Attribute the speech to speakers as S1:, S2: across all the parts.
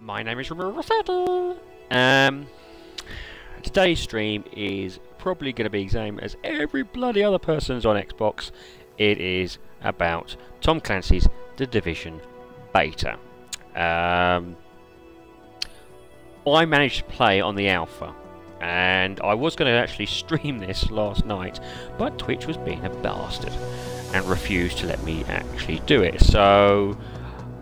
S1: My name is Rosetta. Today's stream is probably going to be the same as every bloody other person's on Xbox. It is about Tom Clancy's The Division beta. I managed to play on the alpha, and I was going to actually stream this last night, but Twitch was being a bastard and refused to let me actually do it. So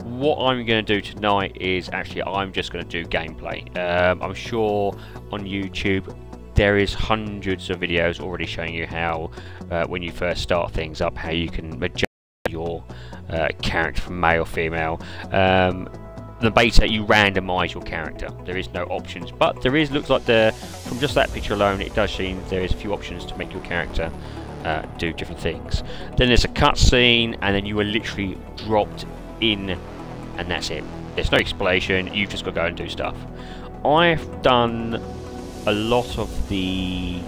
S1: what I'm going to do tonight is actually I'm just going to do gameplay. I'm sure on YouTube there is hundreds of videos already showing you how when you first start things up, how you can adjust your character from male or female. The beta, you randomise your character. There is no options, but there is, looks like from just that picture alone, it does seem there is a few options to make your character do different things. Then there's a cutscene, and then you are literally dropped in, and that's it. There's no explanation, you've just got to go and do stuff. I've done a lot of the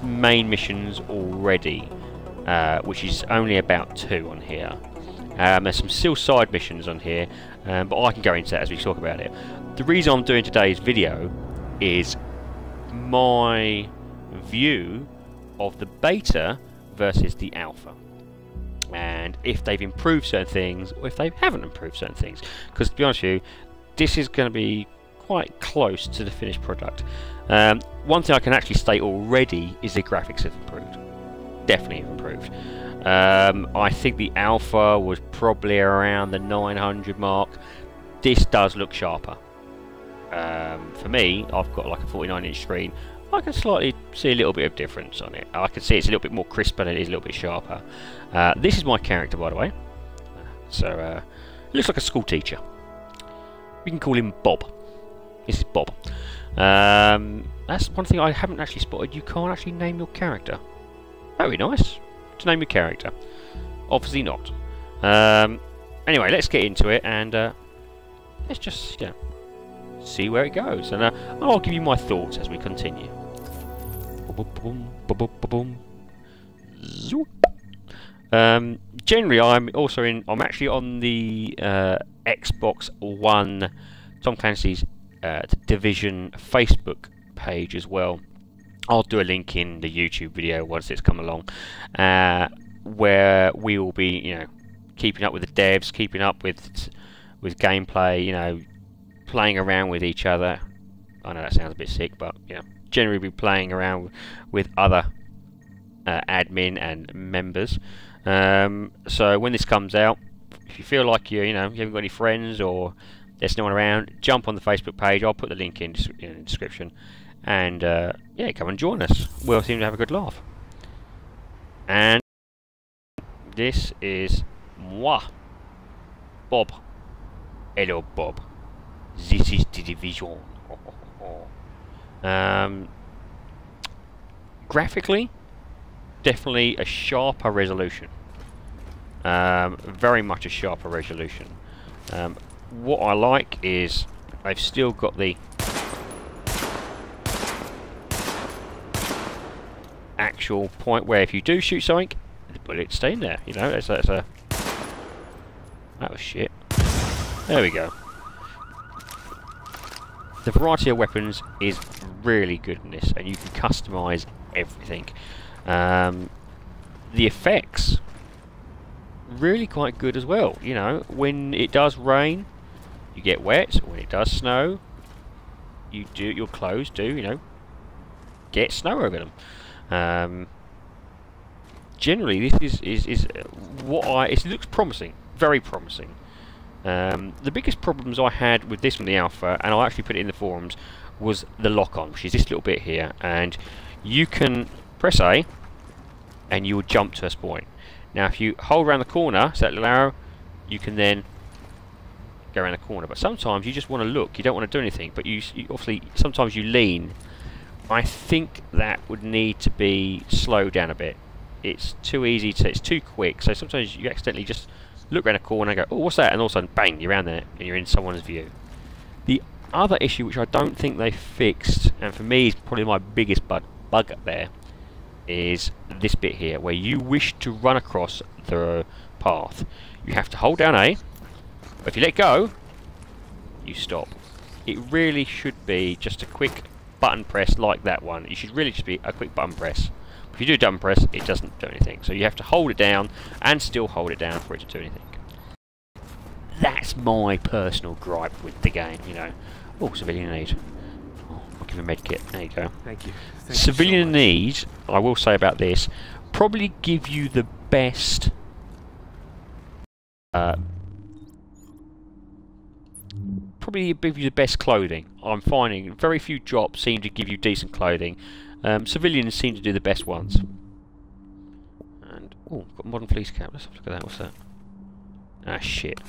S1: main missions already, which is only about 2 on here. There's some still side missions on here, but I can go into that as we talk about it. The reason I'm doing today's video is my view of the beta versus the alpha, and if they've improved certain things or if they haven't improved certain things, because to be honest with you, this is going to be quite close to the finished product. One thing I can actually state already is the graphics have improved, definitely improved. I think the alpha was probably around the 900 mark. This does look sharper. For me, I've got like a 49-inch screen. I can slightly see a little bit of difference on it. I can see it's a little bit more crisper and it is a little bit sharper. This is my character, by the way. So, he looks like a school teacher. We can call him Bob. This is Bob. That's one thing I haven't actually spotted. You can't actually name your character. Very nice to name your character. Obviously not. Anyway, let's get into it, and let's just see where it goes, and I'll give you my thoughts as we continue. Generally, I'm actually on the Xbox One Tom Clancy's Division Facebook page as well. I'll do a link in the YouTube video once it's come along, where we will be, keeping up with the devs, keeping up with gameplay, playing around with each other. I know that sounds a bit sick, but generally be playing around with other admin and members. So when this comes out, if you feel like you haven't got any friends or there's no one around, jump on the Facebook page. I'll put the link in the description. And come and join us. We'll seem to have a good laugh. And this is moi, Bob. Hello, Bob. This is the Division. Graphically, definitely a sharper resolution. Very much a sharper resolution. What I like is I've still got the actual point where if you do shoot something, the bullets stay in there. That was shit. There we go. The variety of weapons is really good in this, and you can customise everything. The effects really quite good as well. When it does rain, you get wet. When it does snow, your clothes do get snow over them. Generally, this is it looks promising, very promising. The biggest problems I had with this from the alpha, and I'll actually put it in the forums, was the lock-on, which is this little bit here, and you can press A, and you will jump to a point. Now, if you hold around the corner, so that little arrow, you can then go around the corner. But sometimes you just want to look, you don't want to do anything, but you obviously sometimes you lean. I think that would need to be slowed down a bit. It's too easy it's too quick, so sometimes you accidentally just look around a corner and go, oh, what's that? And all of a sudden, bang, you're around there and you're in someone's view. The other issue, which I don't think they fixed, and for me is probably my biggest bug up there, is this bit here, where you wish to run across the path. You have to hold down A, but if you let go, you stop. it really should be just a quick button press like that one. It should really just be a quick button press. If you do double press, it doesn't do anything. So you have to hold it down and still hold it down for it to do anything. That's my personal gripe with the game, you know. Oh, civilian need. Oh, I'll give him a medkit. There you go.
S2: Thank you.
S1: Civilian need, I will say about this, probably give you the best probably give you the best clothing. I'm finding very few jobs seem to give you decent clothing. Civilians seem to do the best ones. And oh, got a modern police cap. Let's have a look at that. What's that? Ah, shit.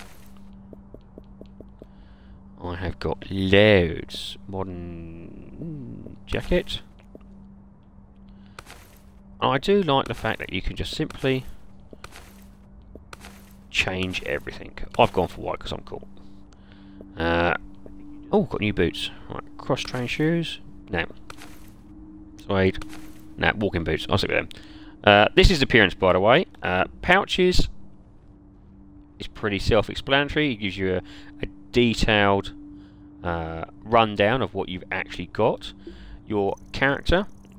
S1: I have got loads. Modern jacket. I do like the fact that you can just simply change everything. I've gone for white because I'm cool. Oh, got new boots. Right, cross-train shoes. No. Suede. No, walking boots. I'll stick with them. This is the appearance, by the way. Pouches is pretty self-explanatory. It gives you a detailed rundown of what you've actually got. Your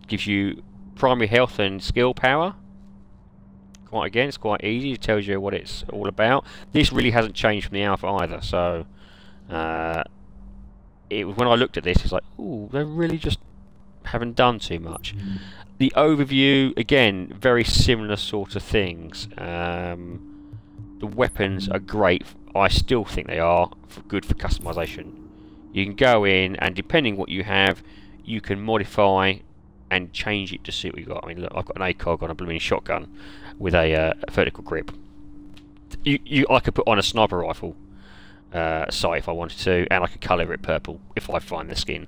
S1: gives you primary health and skill power. Again, it's quite easy. It tells you what it's all about. This really hasn't changed from the alpha either. So, when I looked at this, it's like, ooh, they really just haven't done too much. The overview, again, very similar sort of things. The weapons are great. I still think they are good for customization. You can go in and depending what you have, you can modify and change it to suit what you got. I mean, look, I've got an ACOG on a blooming shotgun with a vertical grip. I could put on a sniper rifle sight if I wanted to, and I could colour it purple if I find the skin.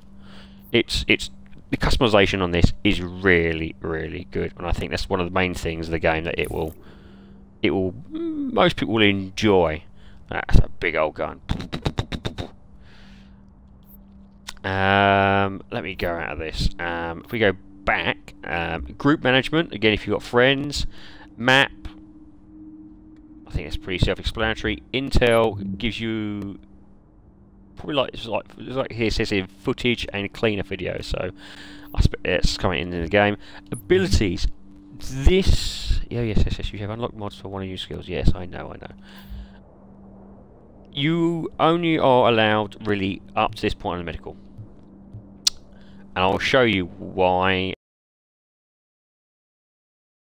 S1: It's the customization on this is really, really good, and I think that's one of the main things of the game that most people will enjoy. That's a big old gun. Let me go out of this. If we go back, group management, again, if you've got friends, map, I think it's pretty self-explanatory. Intel gives you probably it's like here it says here, footage and cleaner video, so I expect it's coming into the game. Abilities, this, yes, you have unlocked mods for one of your skills. Yes, I know. You only are allowed really up to this point in the medical. And I'll show you why.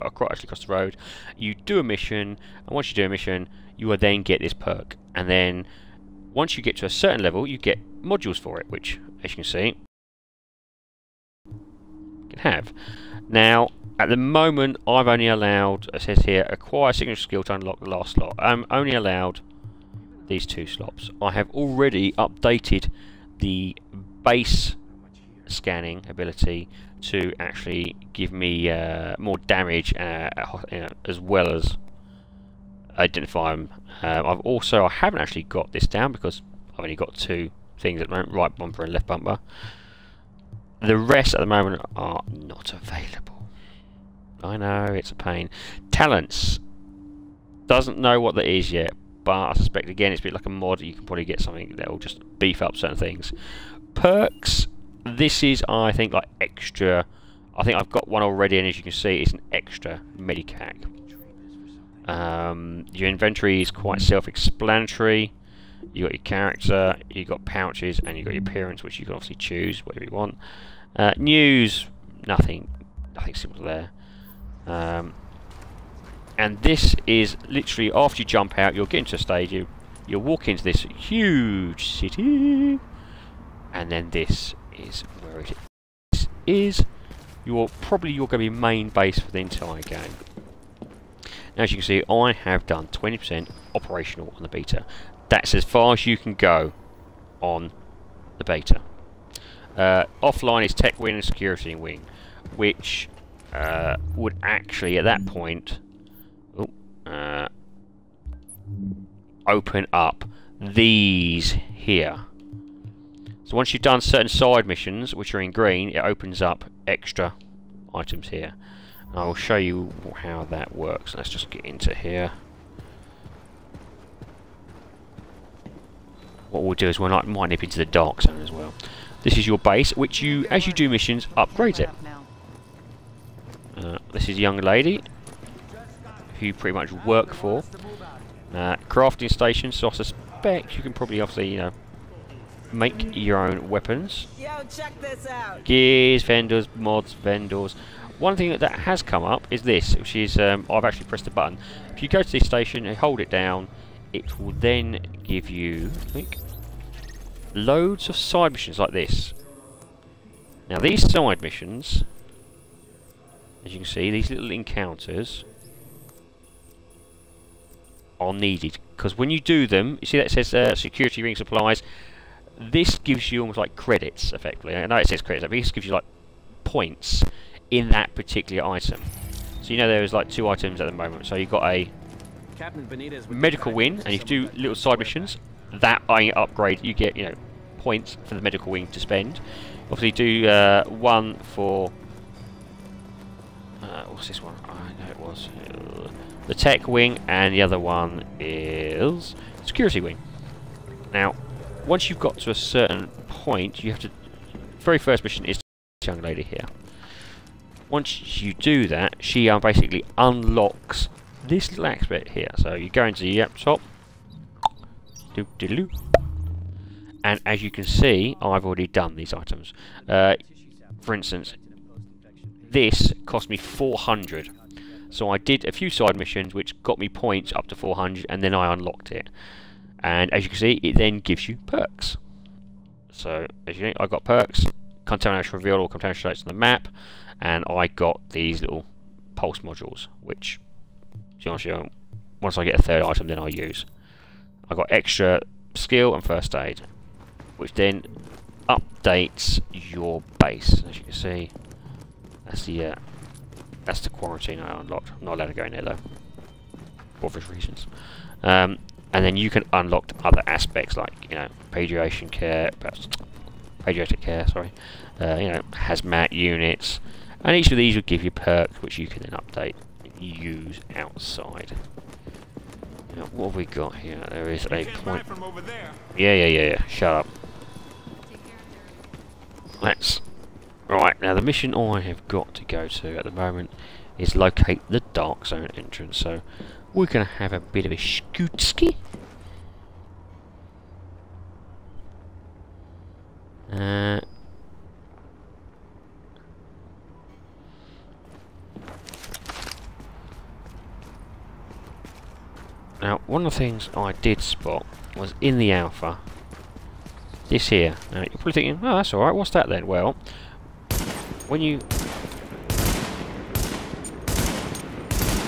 S1: Actually across the road, you do a mission, and once you do a mission, you will then get this perk. And then, once you get to a certain level, you get modules for it, which, as you can see, you can have. Now, at the moment, I've only allowed, it says here, acquire signature skill to unlock the last slot. I'm only allowed these 2 slots. I have already updated the base scanning ability to actually give me more damage as well as identify them. I haven't actually got this down because I've only got 2 things at the moment, right bumper and left bumper. The rest at the moment are not available. I know, it's a pain. Talents, doesn't know what that is yet, but I suspect again it's a bit like a mod. You can probably get something that will just beef up certain things. Perks, this is, I think, like extra. I think I've got one already, and as you can see, it's an extra medicac. Your inventory is quite self-explanatory. You got your character, you got pouches, and you got your appearance, which you can obviously choose whatever you want. News, nothing simple there. And this is literally after you jump out, you'll get into a stage. You'll walk into this huge city, and then this is where it is. You're going to be main base for the entire game. Now, as you can see, I have done 20% operational on the beta. That's as far as you can go on the beta. Offline is tech wing and security wing, which would actually at that point open up these here. So once you've done certain side missions, which are in green, it opens up extra items here. And I will show you how that works. Let's just get into here. what we'll do is we might nip into the dark zone as well. This is your base, which you, as you do missions, upgrades it. This is a young lady who you pretty much work for. Crafting station, so I suspect you can probably obviously, you know, make your own weapons.
S2: Yo, check this out.
S1: Gears, vendors, mods, vendors. One thing that has come up is this, which is I've actually pressed the button. If you go to this station and hold it down, it will then give you, I think, loads of side missions like this. Now these side missions, as you can see, these little encounters are needed, because when you do them, you see that it says security ring supplies. This gives you almost like credits, effectively. I know it says credits, but this gives you like points in that particular item. So you know there is like 2 items at the moment. So you've got a medical wing, and if you do little side missions, that upgrade, you get, you know, points for the medical wing to spend. Obviously do one for what's this one? I know it was the tech wing, and the other one is security wing. Now once you've got to a certain point, you have to, very first mission is this young lady here. Once you do that, she basically unlocks this little aspect here. So you go into the top, and as you can see, I've already done these items. For instance, this cost me 400. So I did a few side missions which got me points up to 400, and then I unlocked it. And as you can see, it then gives you perks. So as you know, I got perks, contamination revealed, or contamination states on the map, and I got these little pulse modules, which, to be honest with you, once I get a third item, then I use. I got extra skill and first aid, which then updates your base. As you can see, that's the quarantine I unlocked. I'm not allowed to go in there though, for obvious reasons. And then you can unlock other aspects like, you know, pediatric care, sorry, you know, hazmat units, and each of these will give you perks which you can then update and use outside. Now, what have we got here? There is a point. Yeah. Shut up. Right, now the mission I have got to go to at the moment is locate the dark zone entrance. So we're going to have a bit of a scootski. Now, one of the things I did spot was in the alpha, this here. Now, you're probably thinking, oh, that's alright, what's that then? Well, when you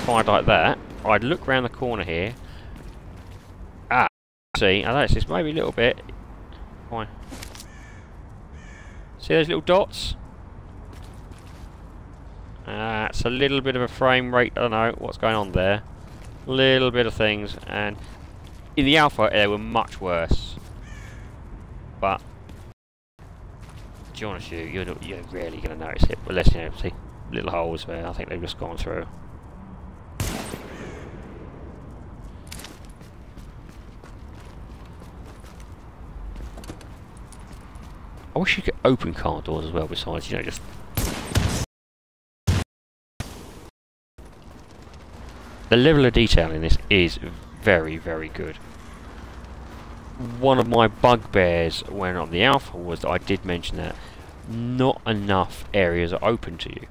S1: find like that, I'd look round the corner here. See, I noticed this maybe a little bit. Why? See those little dots? It's a little bit of a frame rate. I don't know what's going on there. Little bit of things, and in the alpha they were much worse. But to be honest with you, you're rarely going to notice it, unless, you know, see little holes where I think they've just gone through. I wish you could open car doors as well, besides, you know, just... The level of detail in this is very, very good. One of my bugbears when on the alpha was that I did mention that not enough areas are open to you.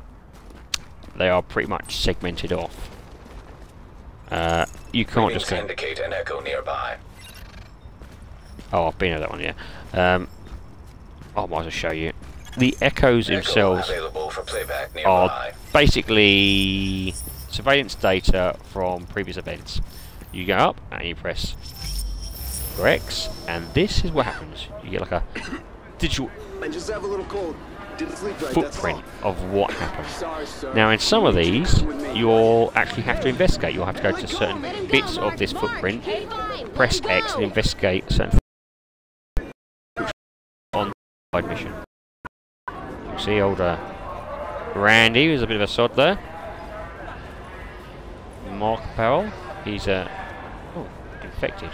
S1: They are pretty much segmented off. You can't just go...
S3: indicate an echo nearby.
S1: Oh, I've been over that one, yeah. I might as well show you. The echoes themselves are basically surveillance data from previous events. You go up and you press X, and this is what happens. You get like a digital footprint of what happened. Now in some of these, you'll actually have to investigate. You'll have to go to certain bits of this footprint, press X and investigate certain on the mission. You see old Randy, who's a bit of a sod there. Mark Powell, he's infected.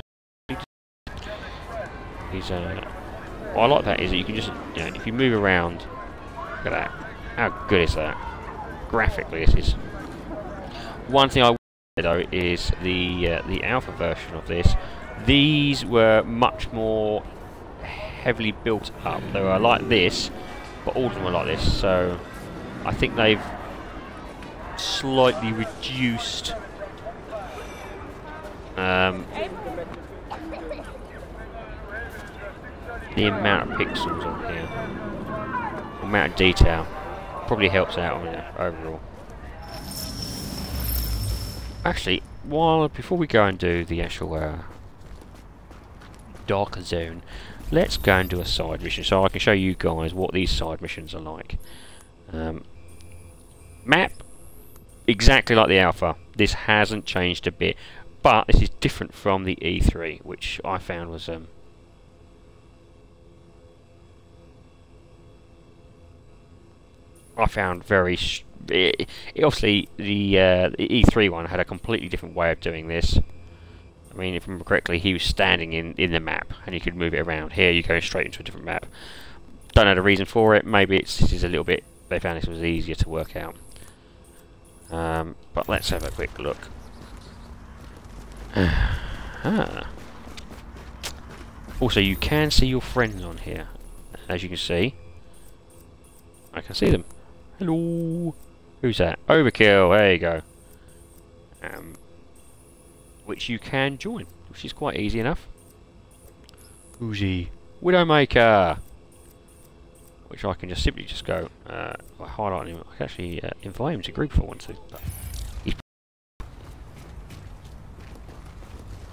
S1: He's what I like that is that you can just, you know, if you move around, look at that. How good is that? Graphically, this is. One thing I would say though is the alpha version of this. These were much more heavily built up. They were like this, but all of them were like this. So I think they've slightly reduced the amount of pixels on here, the amount of detail. Probably helps out on it overall. Actually, before we go and do the actual darker zone, let's go and do a side mission so I can show you guys what these side missions are like. Map exactly like the alpha. This hasn't changed a bit, but this is different from the E3, which I found was very. Obviously, the E3 one had a completely different way of doing this. I mean, if I remember correctly, he was standing in the map, and you could move it around. Here, you're going straight into a different map. Don't know the reason for it. Maybe this is a little bit. They found this was easier to work out. But let's have a quick look. Also, you can see your friends on here, as you can see. I can see them. Hello. Who's that? Overkill. There you go. Which you can join, which is quite easy enough. Who's he? Widowmaker. Which I can just simply just go by highlighting him. I can actually invite him to group if I want to. But he's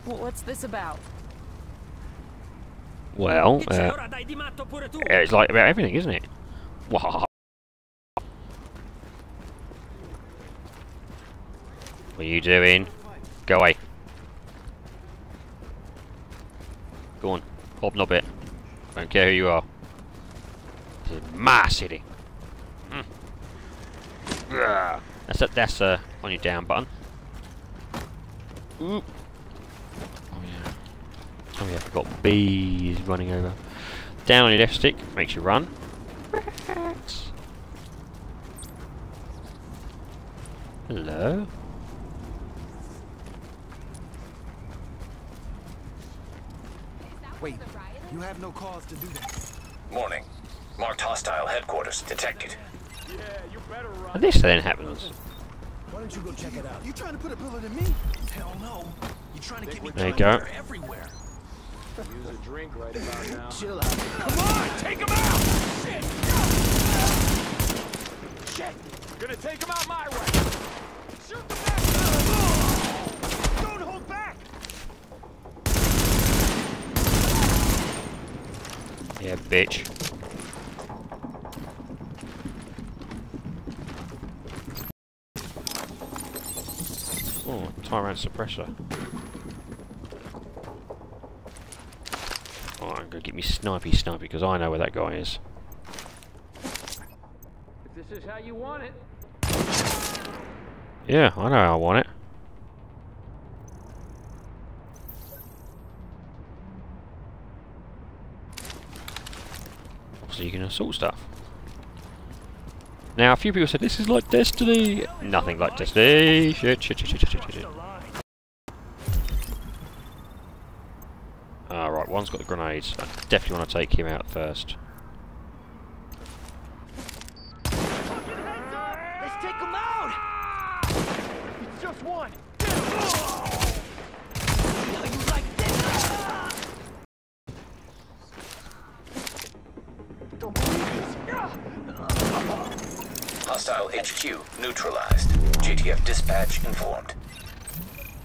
S2: What's this about?
S1: well, it's like about everything, isn't it? Wow. What are you doing? Go away. Go on, hobnob it. Don't care who you are. This is my city. That's on your down button. Ooh. Oh yeah. Oh yeah, I've got bees running over. Down on your left stick makes you run. Hello.
S3: Wait, you have no cause to do that.
S4: Morning. Marked hostile headquarters detected.
S3: Yeah, you better run.
S1: And this then happens.
S3: Why don't you go check it out? You trying to put a bullet in me? Hell no. You trying to get me
S1: There you go.
S3: everywhere.
S5: Use a drink right about now.
S3: Chill out. Come on, take him out! Shit! Shit!
S5: Gonna take him out my way.
S3: Shoot the back! Don't hold back!
S1: Yeah, bitch. Oh, Tyrant suppressor. Oh, I'm gonna get me snipey because I know where that guy is.
S5: If this is how you want it.
S1: Yeah, I know how I want it. So you can assault stuff. Now, a few people said this is like Destiny. Nothing like Destiny. Shit. Alright, one's got the grenades. I definitely want to take him out first.
S3: Let's take him out! It's just one! How you like this? Don't believe this!
S4: Hostile HQ neutralized. JTF dispatch informed.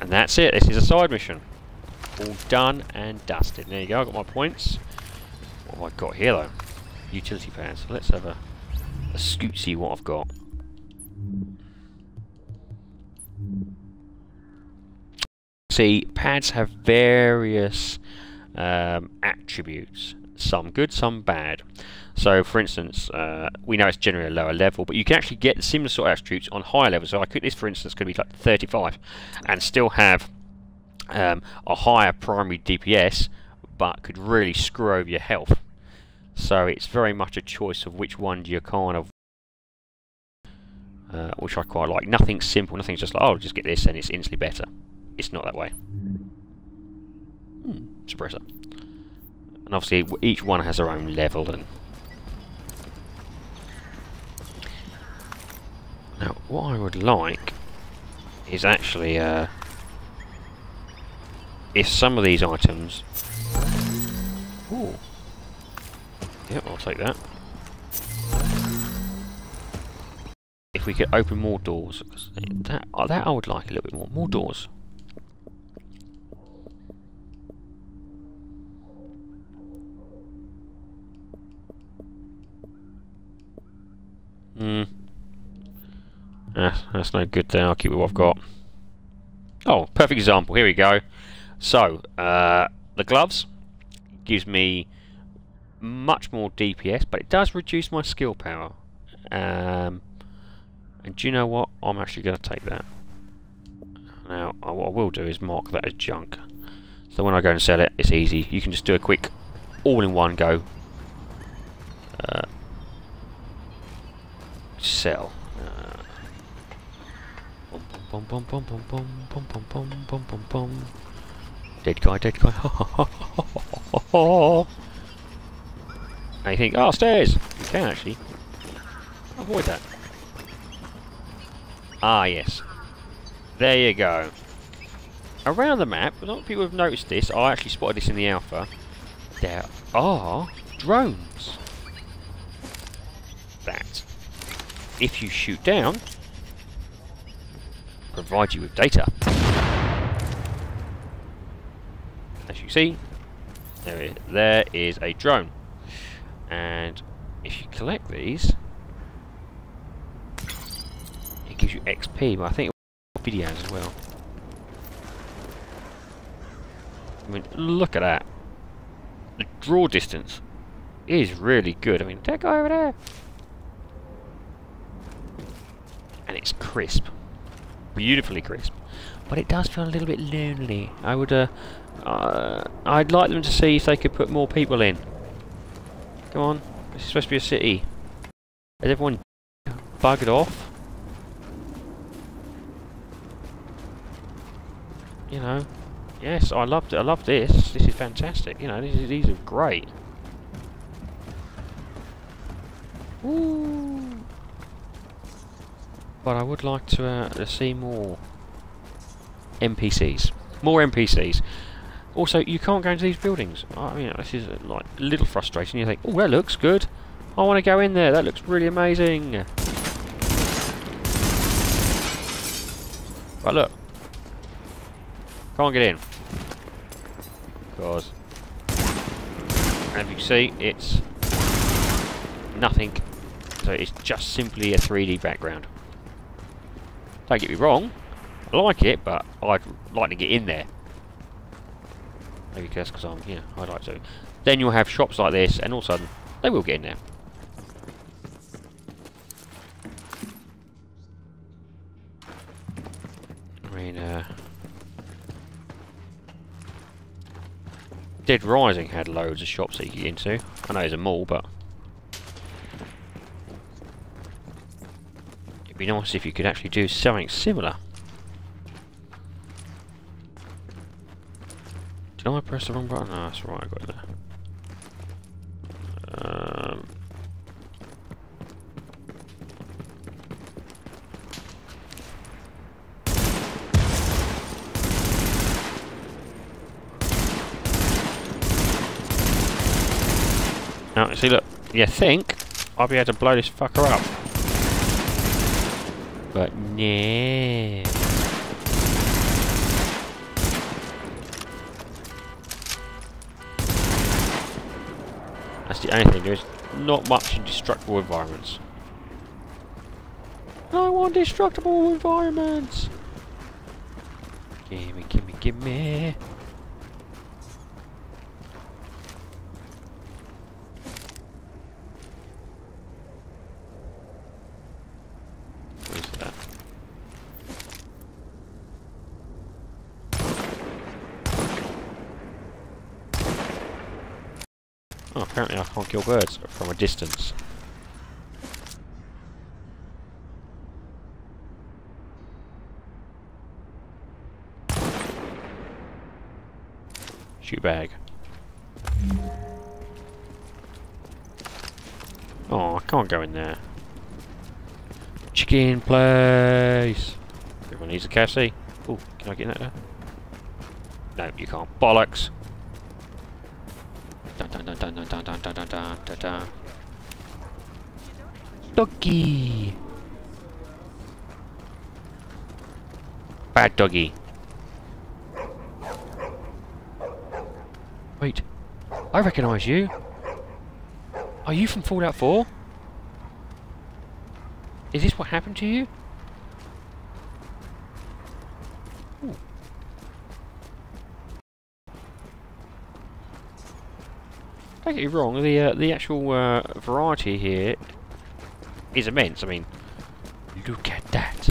S1: And that's it. This is a side mission. All done and dusted. There you go. I got my points. What have I got here though? Utility pads. Let's have a scoot, see what I've got. See, pads have various attributes. Some good, some bad. So, for instance, we know it's generally a lower level, but you can actually get similar sort of attributes on higher levels. So, this, for instance, could be like 35, and still have a higher primary DPS, but could really screw over your health. So it's very much a choice of which one do you kind of, which I quite like. Nothing's simple, nothing's just like, oh, just get this and it's instantly better. It's not that way. Suppressor. And obviously each one has their own level. And now what I would like is actually if some of these items... Ooh. Yep, I'll take that. If we could open more doors, that I would like a little bit more. More doors. That's no good there. I'll keep what I've got. Oh, perfect example. Here we go. So, the gloves gives me much more DPS, but it does reduce my skill power. And do you know what? I'm actually going to take that. Now, what I will do is mark that as junk. So when I go and sell it, it's easy. You can just do a quick all-in-one go. Sell. Bum bum bum bum bum bum bum bum bum bum bum. Dead guy, dead guy. And you think, oh, stairs! You can actually avoid that. Ah, yes. There you go. Around the map, a lot of people have noticed this. I actually spotted this in the alpha. There are drones. That, if you shoot down, provide you with data. As you see, there is a drone. And if you collect these, it gives you XP, but I think it will videos as well. I mean, look at that. The draw distance is really good. I mean, that guy over there. And it's crisp. Beautifully crisp. But it does feel a little bit lonely. I would, I'd like them to see if they could put more people in. Come on, this is supposed to be a city. Has everyone buggered off? You know, yes, I loved it. I love this. This is fantastic. You know, these are great. Ooh. But I would like to see more NPCs. More NPCs. Also, you can't go into these buildings. I mean, this is like a little frustrating. You think, oh, that looks good. I want to go in there. That looks really amazing. But look, can't get in because, as you can see, it's nothing. So it's just simply a 3D background. Don't get me wrong, I like it, but I'd like to get in there. Maybe that's because I'm, yeah, I'd like to. Then you'll have shops like this, and all of a sudden, they will get in there. I mean, Dead Rising had loads of shops that you could get into. I know there's a mall, but it'd be nice if you could actually do something similar. Did I press the wrong button? No, that's right, I got it there. Now, see, look, you think I'll be able to blow this fucker up. But no. That's the only thing, there's not much in destructible environments. I want destructible environments! Gimme, gimme, gimme! What is that? Oh, apparently I can't kill birds from a distance. Shoot bag. Oh, I can't go in there. Chicken place! Everyone needs a KFC. Oh, can I get in that there? No, you can't. Bollocks! Dun dun dun dun dun dun dun dun dun dun dun dun. Doggy! Bad doggy. Wait, I recognise you. Are you from Fallout 4? Is this what happened to you? Ooh. Don't get me wrong, the actual variety here is immense. I mean, look at that.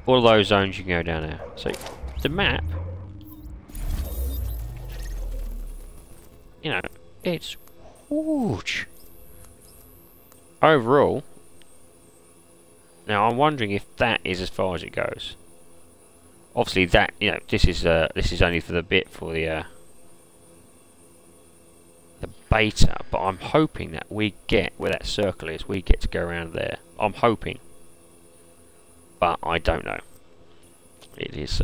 S1: All of those zones you can go down there. So, the map, you know, it's huge. Overall, now I'm wondering if that is as far as it goes. Obviously, that, you know, this is only for the bit for the beta, but I'm hoping that we get where that circle is. We get to go around there. I'm hoping, but I don't know. It is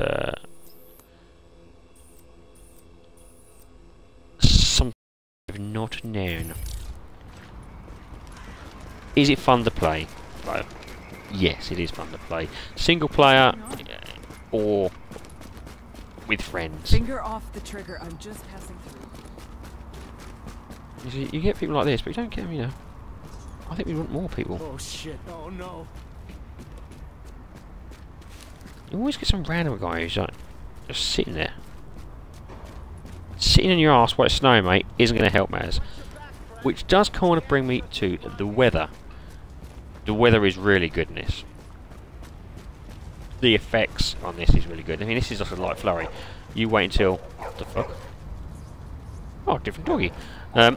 S1: something I've not known. Is it fun to play? Well, yes, it is fun to play. Single player or with friends.
S2: Finger off the trigger. I'm just passing through.
S1: You see, you get people like this, but you don't get them, you know. I think we want more people.
S3: Oh shit! Oh no!
S1: You always get some random guy who's like just sitting there. Sitting in your ass while it's snowing, mate, isn't going to help matters. Which does kind of bring me to the weather. The weather is really good in this. The effects on this is really good. I mean, this is just a light flurry. You wait until... What the fuck? Oh, different doggy. Now,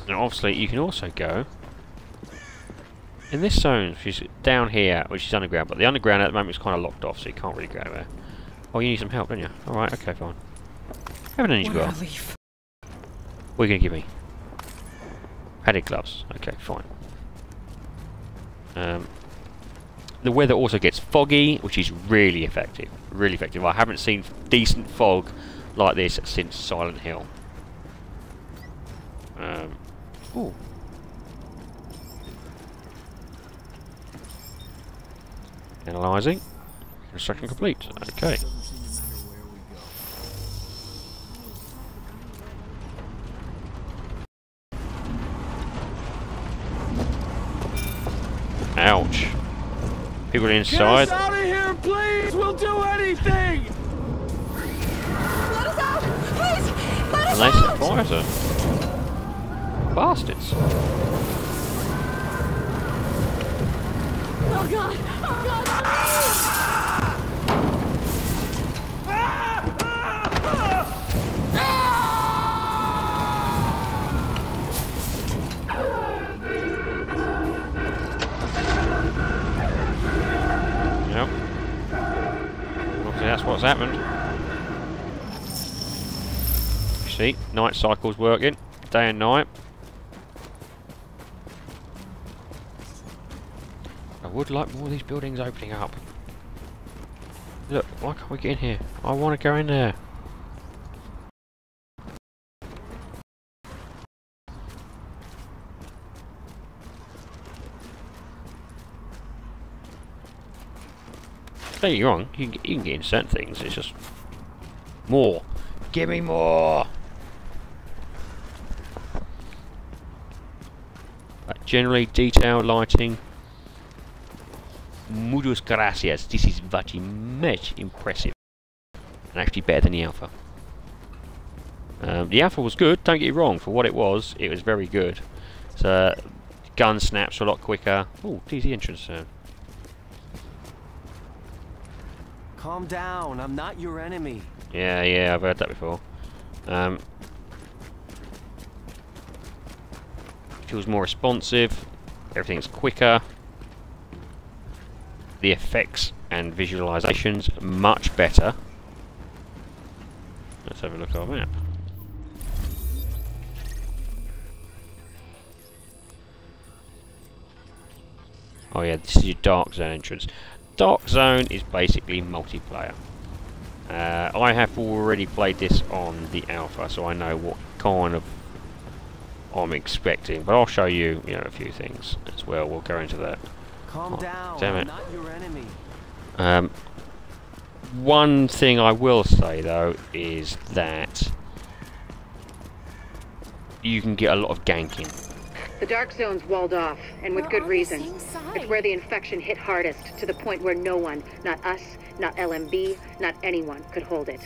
S1: obviously, you can also go in this zone, which is down here, which is underground. But the underground at the moment is kind of locked off, so you can't really go there. Oh, you need some help, don't you? Alright, okay, fine. How many you got? What are you going to give me? Padded gloves. Okay, fine. The weather also gets foggy, which is really effective. Really effective. I haven't seen decent fog like this since Silent Hill. Ooh. Analysing. Construction complete. Okay. Ouch. People inside.
S5: Get us out of here, please! We'll do anything!
S2: Let us out! Please! Let us
S1: And they
S2: out!
S1: surprise her. Bastards.
S2: Oh god! Oh god!
S1: Yep. Obviously that's what's happened. You see, night cycle's working, day and night. I would like more of these buildings opening up. Look, why can't we get in here? I want to go in there. Don't get me wrong, you can get in certain things, it's just more. Give me more! But generally, detail, lighting. Muchas gracias. This is very much impressive. And actually better than the Alpha. The Alpha was good, don't get me wrong, for what it was very good. So, gun snaps a lot quicker. Oh, DZ entrance.
S6: Calm down. I'm not your enemy.
S1: Yeah, I've heard that before. Feels more responsive. Everything's quicker. The effects and visualizations much better. Let's have a look at our map. Oh yeah, this is your Dark Zone entrance. Dark Zone is basically multiplayer. I have already played this on the alpha, so I know what kind of I'm expecting. But I'll show you, a few things as well. We'll go into that.
S6: Calm down.
S1: Damn it.
S6: I'm not your enemy.
S1: One thing I will say though is that you can get a lot of ganking.
S7: The Dark Zone's walled off, and with
S2: We're
S7: good
S2: on the
S7: reason.
S2: same side.
S7: It's where the infection hit hardest, to the point where no one, not us, not LMB, not anyone, could hold it.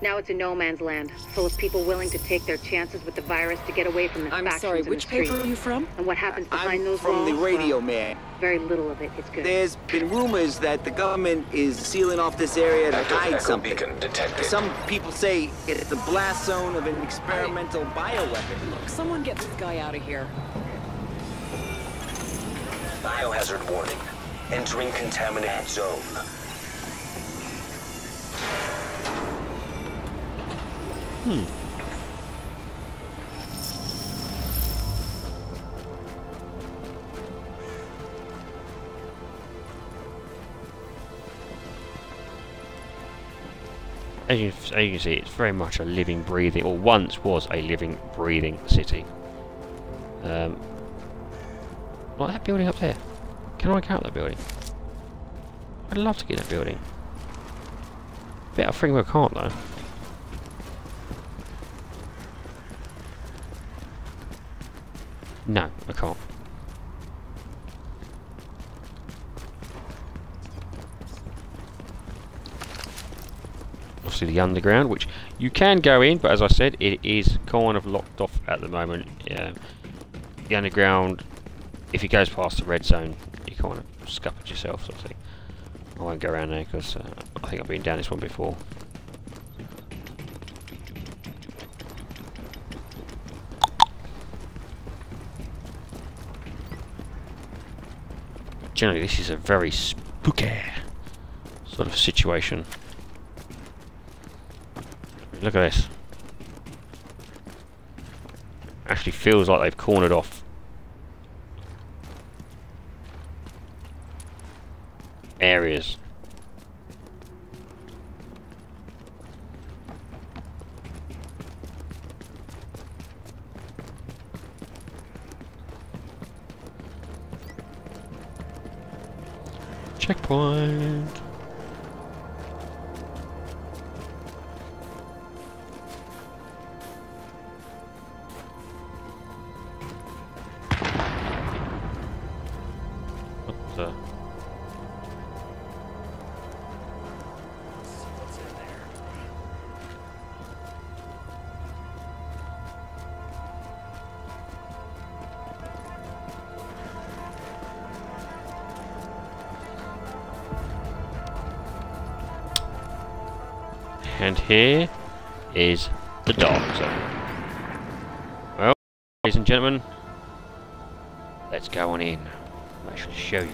S7: Now it's a no man's land, full of people willing to take their chances with the virus to get away from the
S2: I'm
S7: factions
S2: sorry,
S7: in
S2: which
S7: the streets.
S2: paper are you from?
S7: And what happens behind
S8: I'm
S7: those
S8: from
S7: walls?
S8: the radio,
S7: well,
S8: man.
S7: very little of it is good.
S8: There's been rumors that the government is sealing off this area to
S4: Active
S8: hide
S4: echo
S8: something.
S4: beacon detected.
S8: Some people say it's the blast zone of an experimental bioweapon.
S2: Look, someone get this guy out of here.
S4: Biohazard warning. Entering contaminated zone.
S1: As you can see, it's very much a living, breathing, or once was a living, breathing city. Like that building up there. Can I count that building? I'd love to get that building. Bet I think I can't though. No, I can't. Obviously the underground, which you can go in, but as I said, it is kind of locked off at the moment. The underground, if it goes past the red zone, you kind of scuppered yourself, sort of thing. I won't go around there because I think I've been down this one before. Generally, this is a very spooky sort of situation. Look at this. Actually feels like they've cornered off areas. Checkpoint. What the? And here is the Dark Zone. Well, ladies and gentlemen, let's go on in. I shall show you.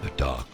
S3: The Dark